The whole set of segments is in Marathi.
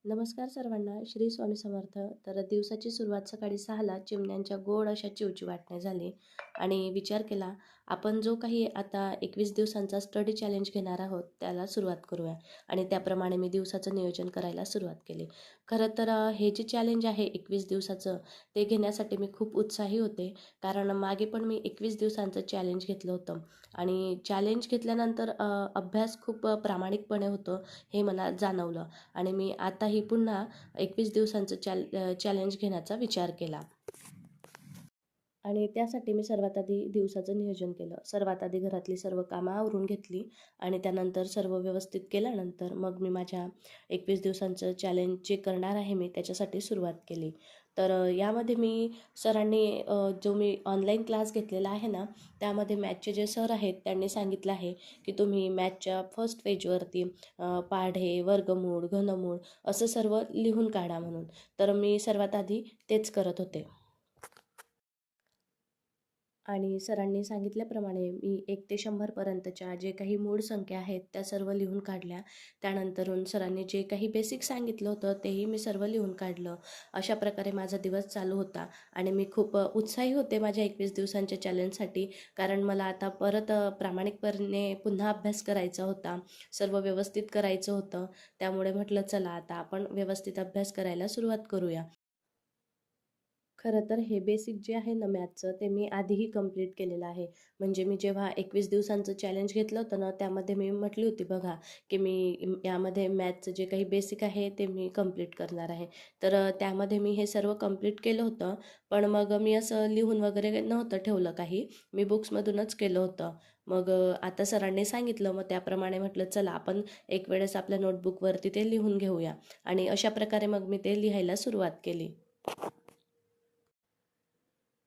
नमस्कार सर्वांना. श्री स्वामी समर्थ. तर दिवसाची सुरुवात सकाळी 6ला चिमण्यांच्या गोड अशा चिवचिवाटने झाली आणि विचार केला, आपण जो काही आता 21 दिवसांचा स्टडी चॅलेंज घेणार आहोत, त्याला सुरुवात करूया आणि त्याप्रमाणे मी दिवसाचं नियोजन करायला सुरुवात केली. खरं तर हे जे चॅलेंज आहे 21 दिवसाचं, ते घेण्यासाठी मी खूप उत्साही होते. कारण मागे पण मी 21 दिवसांचं चॅलेंज घेतलं होतं आणि चॅलेंज घेतल्यानंतर अभ्यास खूप प्रामाणिकपणे होतं, हे मला जाणवलं. आणि मी आताही पुन्हा 21 दिवसांचं चॅलेंज घेण्याचा विचार केला. आणि त्यासाठी मी सर्वात आधी दिवसाचं नियोजन केलं. सर्वात आधी घरातली सर्व कामं आवरून घेतली आणि त्यानंतर सर्व व्यवस्थित केल्यानंतर मग मी माझ्या 21 दिवसांचं चॅलेंज जे करणार आहे मी त्याच्यासाठी सुरुवात केली. तर यामध्ये मी सरांनी जो मी ऑनलाईन क्लास घेतलेला आहे ना, त्यामध्ये मॅथचे जे सर आहेत त्यांनी सांगितलं आहे की तुम्ही मॅथच्या फर्स्ट पेजवरती पाढे, वर्गमूळ, घनमूळ असं सर्व लिहून काढा म्हणून. तर मी सर्वात आधी तेच करत होते. आणि सरांनी सांगितल्याप्रमाणे मी 1 ते 100 पर्यंतच्या जे काही मूळ संख्या आहेत त्या सर्व लिहून काढल्या. त्यानंतरून सरांनी जे काही बेसिक सांगितलं होतं तेही मी सर्व लिहून काढलं. अशा प्रकारे माझा दिवस चालू होता आणि मी खूप उत्साही होते माझ्या 21 दिवसांच्या चॅलेंजसाठी. कारण मला आता परत प्रामाणिकपणे पुन्हा अभ्यास करायचा होता. सर्व व्यवस्थित करायचं होतं. त्यामुळे म्हटलं चला आता आपण व्यवस्थित अभ्यास करायला सुरुवात करूया. खरं तर हे बेसिक जे आहे ना मॅथचं, ते मी आधीही कंप्लीट केलेलं आहे. म्हणजे मी जेव्हा 21 दिवसांचं चॅलेंज घेतलं होतं ना, त्यामध्ये मी म्हटली होती बघा, की मी यामध्ये मॅथचं जे काही बेसिक आहे ते मी कंप्लीट करणार आहे. तर त्यामध्ये मी हे सर्व कंप्लीट केलं होतं. पण मग मी असं लिहून वगैरे नव्हतं ठेवलं काही. मी बुक्समधूनच केलं होतं. मग आता सरांनी सांगितलं, मग त्याप्रमाणे म्हटलं चला आपण एक वेळेस आपल्या नोटबुकवरती ते लिहून घेऊया आणि अशा प्रकारे मग मी ते लिहायला सुरुवात केली.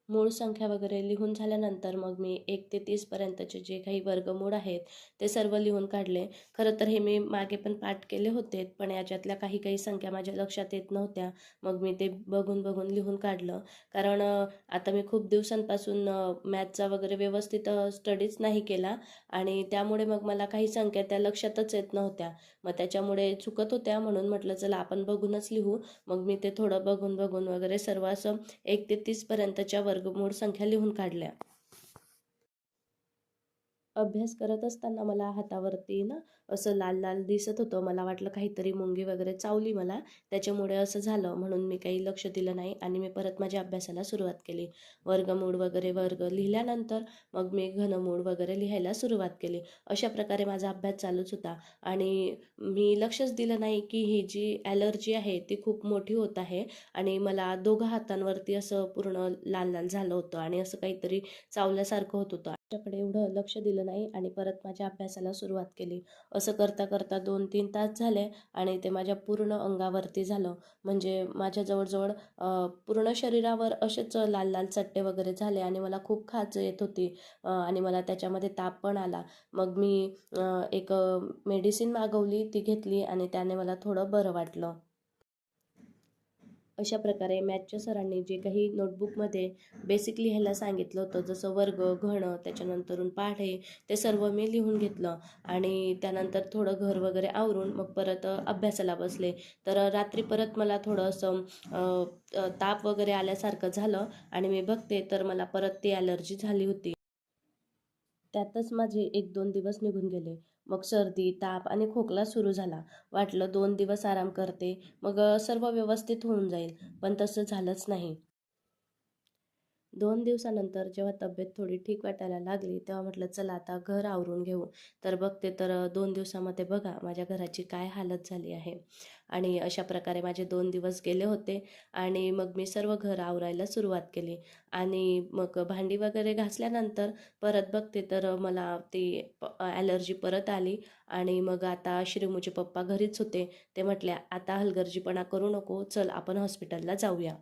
मूळ संख्या वगैरे लिहून झाल्यानंतर मग मी 1 ते 30 पर्यंतचे जे काही वर्गमूळ आहेत ते सर्व लिहून काढले. खरं तर हे मी मागे पण पाठ केले होते, पण याच्यातल्या काही काही संख्या माझ्या लक्षात येत नव्हत्या. मग मी ते बघून बघून लिहून काढलं. कारण आता मी खूप दिवसांपासून मॅथचा वगैरे व्यवस्थित स्टडीच नाही केला आणि त्यामुळे मग मला काही संख्या त्या लक्षातच येत नव्हत्या. मग त्याच्यामुळे चुकत होत्या, म्हणून म्हटलं चला आपण बघूनच लिहू. मग मी ते थोडं बघून बघून वगैरे सर्व असं 1 ते 30 पर्यंतच्या वर्गमूळ संख्या लिहून काढल्या. अभ्यास करत असताना मला हातावरती ना असं लाल लाल दिसत होतं. मला वाटलं काहीतरी मुंगी वगैरे चावली मला, त्याच्यामुळे असं झालं. म्हणून मी काही लक्ष दिलं नाही आणि मी परत माझ्या अभ्यासाला सुरुवात केली. वर्गमूळ वगैरे वर्ग लिहिल्यानंतर मग मी घनमूळ वगैरे लिहायला सुरुवात केली. अशा प्रकारे माझा अभ्यास चालूच होता आणि मी लक्षच दिलं नाही की ही जी ॲलर्जी आहे ती खूप मोठी होत आहे आणि मला दोघं हातांवरती असं पूर्ण लाल लाल झालं होतं आणि असं काहीतरी चावल्यासारखं होत होतं. त्याच्याकडे एवढं लक्ष दिलं नाही आणि परत माझ्या अभ्यासाला सुरुवात केली. असं करता करता 2-3 तास झाले आणि ते माझ्या पूर्ण अंगावरती झालं. म्हणजे माझ्या जवळजवळ पूर्ण शरीरावर असेच लाल लाल चट्टे वगैरे झाले आणि मला खूप खाज येत होती आणि मला त्याच्यामध्ये ताप पण आला. मग मी एक मेडिसिन मागवली, ती घेतली आणि त्याने मला थोडं बरं वाटलं. अशा प्रकारे मॅथच्या सरांनी जे काही नोटबुकमध्ये बेसिक लिहायला सांगितलं होतं, जसं वर्ग, घन, त्याच्यानंतरून पाढे, ते सर्व मी लिहून घेतलं आणि त्यानंतर थोडं घर वगैरे आवरून मग परत अभ्यासाला बसले. तर रात्री परत मला थोडं असं ताप वगैरे आल्यासारखं झालं आणि मी बघते तर मला परत ती ॲलर्जी झाली होती. त्यातच माझे 1-2 दिवस निघून गेले. मग सर्दी, ताप आणि खोकला सुरू झाला. वाटलं 2 दिवस आराम करते, मग सर्व व्यवस्थित होऊन जाईल. पण तसं झालंच नाही. 2 दिवसानंतर जेव्हा तब्येत थोडी ठीक वाटायला लागली, तेव्हा म्हटलं चला आता घर आवरून घेऊ. तर बघते तर 2 दिवसामध्ये बघा माझ्या घराची काय हालत झाली आहे. आणि अशा प्रकारे माझे 2 दिवस गेले होते आणि मग मी सर्व घर आवरायला सुरुवात केली. आणि मग भांडी वगैरे घासल्यानंतर परत बघते तर मला ती ॲलर्जी परत आली आणि मग आता श्रीमूचे पप्पा घरीच होते. ते म्हटले, "आता हलगर्जीपणा करू नको, चल आपण हॉस्पिटलला जाऊया."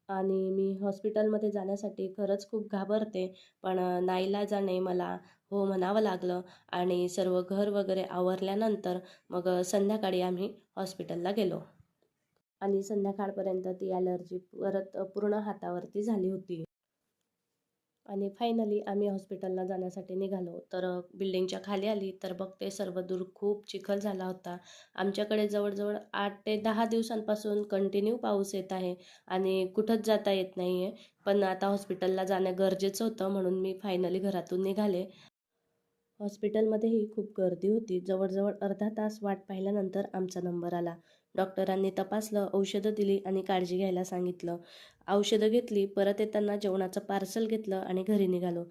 आणि मी हॉस्पिटलमध्ये जाण्यासाठी खरंच खूप घाबरते. पण नाईलाजाने मला हो म्हणावं लागलं आणि सर्व घर वगैरे आवरल्यानंतर मग संध्याकाळी आम्ही हॉस्पिटलला गेलो. आणि संध्याकाळपर्यंत ती ॲलर्जी परत पूर्ण हातावरती झाली होती. आणि फायनली आम्ही हॉस्पिटलला जाण्यासाठी निघालो. तर बिल्डिंगच्या खाली आली तर बघते सर्व दूर खूप चिखल झाला होता. आमच्याकडे जवळ-जवळ 8 ते 10 दिवसांपासून कंटिन्यू पाऊस येत आहे आणि कुठंच जाता येत नाही आहे. पण आता हॉस्पिटलला जाणं गरजेचं होतं म्हणून मी फायनली घरातून निघाले. हॉस्पिटलमध्येही खूप गर्दी होती. जवळ-जवळ अर्धा तास वाट पाहिल्यानंतर आमचा नंबर आला. डॉक्टरांनी तपासलं, औषधं दिली आणि काळजी घ्यायला सांगितलं. औषधं घेतली, परत येताना जेवणाचं पार्सल घेतलं आणि घरी निघालो.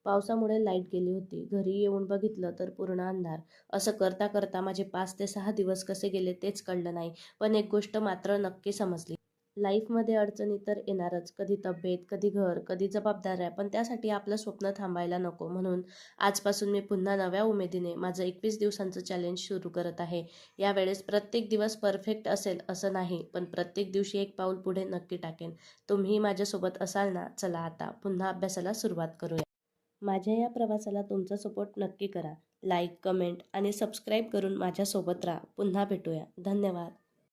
पावसामुळे लाईट गेली होती. घरी येऊन बघितलं तर पूर्ण अंधार. असं करता-करता माझे 5 ते 6 दिवस कसे गेले तेच कळलं नाही. पण एक गोष्ट मात्र नक्की समजली. लाईफमध्ये अडचणी तर येणारच. कधी तब्येत, कधी घर, कधी जबाबदाऱ्या. पण त्यासाठी आपलं स्वप्न थांबायला नको. म्हणून आजपासून मी पुन्हा नव्या उमेदीने माझं 21 दिवसांचं चॅलेंज सुरू करत आहे. यावेळेस प्रत्येक दिवस परफेक्ट असेल असं नाही, पण प्रत्येक दिवशी एक पाऊल पुढे नक्की टाकेन. तुम्हीही माझ्यासोबत असाल ना? चला आता पुन्हा अभ्यासाला सुरुवात करूया. माझ्या या प्रवासाला तुमचा सपोर्ट नक्की करा. लाईक, कमेंट आणि सबस्क्राईब करून माझ्यासोबत राहा. पुन्हा भेटूया. धन्यवाद.